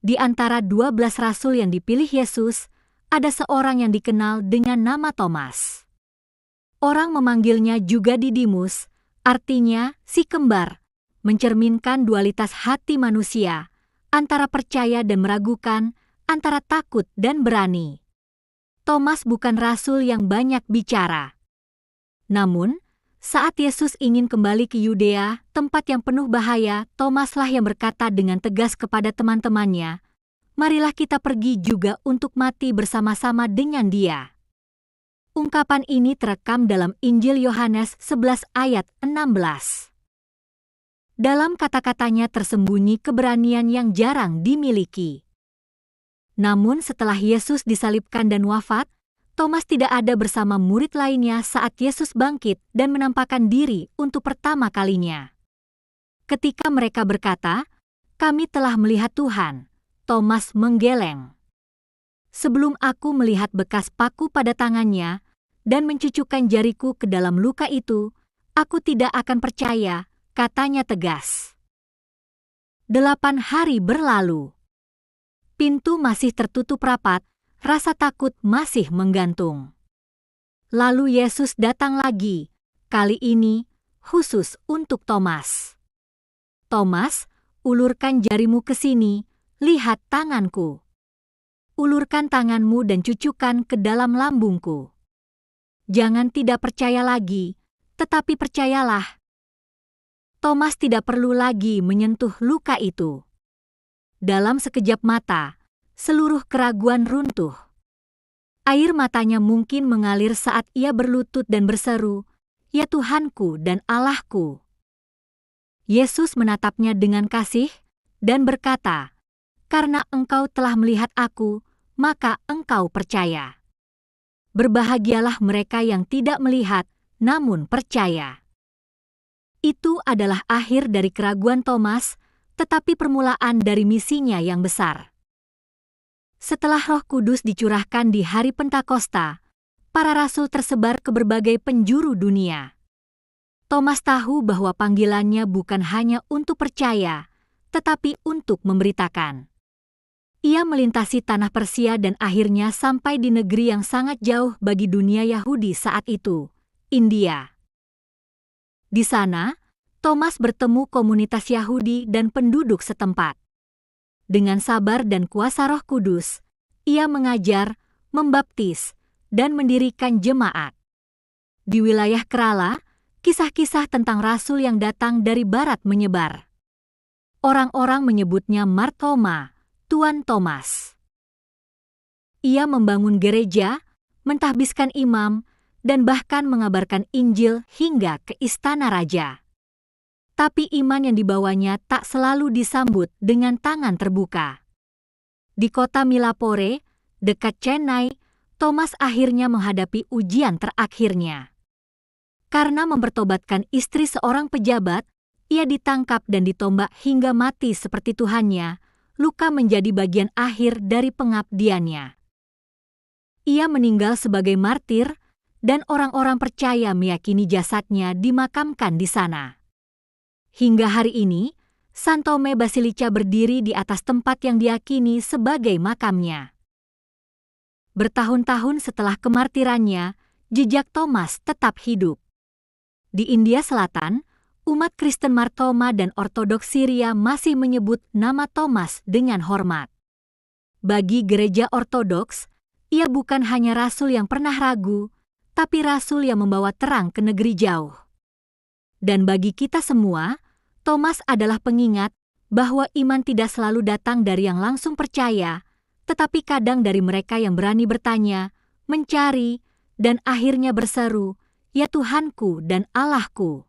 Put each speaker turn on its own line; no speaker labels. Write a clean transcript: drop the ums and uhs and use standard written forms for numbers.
Di antara 12 rasul yang dipilih Yesus, ada seorang yang dikenal dengan nama Tomas. Orang memanggilnya juga Didimus, artinya si kembar, mencerminkan dualitas hati manusia, antara percaya dan meragukan, antara takut dan berani. Tomas bukan rasul yang banyak bicara. Namun, saat Yesus ingin kembali ke Yudea, tempat yang penuh bahaya, Tomaslah yang berkata dengan tegas kepada teman-temannya, "Marilah kita pergi juga untuk mati bersama-sama dengan Dia." Ungkapan ini terekam dalam Injil Yohanes 11 ayat 16. Dalam kata-katanya tersembunyi keberanian yang jarang dimiliki. Namun setelah Yesus disalibkan dan wafat, Tomas tidak ada bersama murid lainnya saat Yesus bangkit dan menampakkan diri untuk pertama kalinya. Ketika mereka berkata, "Kami telah melihat Tuhan," Tomas menggeleng. "Sebelum aku melihat bekas paku pada tangannya dan mencucukkan jariku ke dalam luka itu, aku tidak akan percaya," katanya tegas. 8 hari berlalu. Pintu masih tertutup rapat, rasa takut masih menggantung. Lalu Yesus datang lagi, kali ini khusus untuk Tomas. "Tomas, ulurkan jarimu ke sini, lihat tanganku. Ulurkan tanganmu dan cucukkan ke dalam lambungku. Jangan tidak percaya lagi, tetapi percayalah." Tomas tidak perlu lagi menyentuh luka itu. Dalam sekejap mata, seluruh keraguan runtuh. Air matanya mungkin mengalir saat ia berlutut dan berseru, "Ya Tuhanku dan Allahku." Yesus menatapnya dengan kasih dan berkata, "Karena engkau telah melihat aku, maka engkau percaya. Berbahagialah mereka yang tidak melihat, namun percaya." Itu adalah akhir dari keraguan Tomas, tetapi permulaan dari misinya yang besar. Setelah Roh Kudus dicurahkan di hari Pentakosta, para rasul tersebar ke berbagai penjuru dunia. Tomas tahu bahwa panggilannya bukan hanya untuk percaya, tetapi untuk memberitakan. Ia melintasi tanah Persia dan akhirnya sampai di negeri yang sangat jauh bagi dunia Yahudi saat itu, India. Di sana, Tomas bertemu komunitas Yahudi dan penduduk setempat. Dengan sabar dan kuasa Roh Kudus, ia mengajar, membaptis, dan mendirikan jemaat. Di wilayah Kerala, kisah-kisah tentang rasul yang datang dari barat menyebar. Orang-orang menyebutnya Martoma, Tuan Tomas. Ia membangun gereja, mentahbiskan imam, dan bahkan mengabarkan Injil hingga ke istana raja. Tapi iman yang dibawanya tak selalu disambut dengan tangan terbuka. Di kota Milapore, dekat Chennai, Tomas akhirnya menghadapi ujian terakhirnya. Karena mempertobatkan istri seorang pejabat, ia ditangkap dan ditombak hingga mati seperti Tuhannya. Luka menjadi bagian akhir dari pengabdiannya. Ia meninggal sebagai martir, dan orang-orang percaya meyakini jasadnya dimakamkan di sana. Hingga hari ini, San Tome Basilica berdiri di atas tempat yang diyakini sebagai makamnya. Bertahun-tahun setelah kemartirannya, jejak Tomas tetap hidup. Di India Selatan, umat Kristen Martoma dan Ortodoks Syria masih menyebut nama Tomas dengan hormat. Bagi gereja Ortodoks, ia bukan hanya rasul yang pernah ragu, tapi rasul yang membawa terang ke negeri jauh. Dan bagi kita semua, Tomas adalah pengingat bahwa iman tidak selalu datang dari yang langsung percaya, tetapi kadang dari mereka yang berani bertanya, mencari, dan akhirnya berseru, "Ya Tuhanku dan Allahku."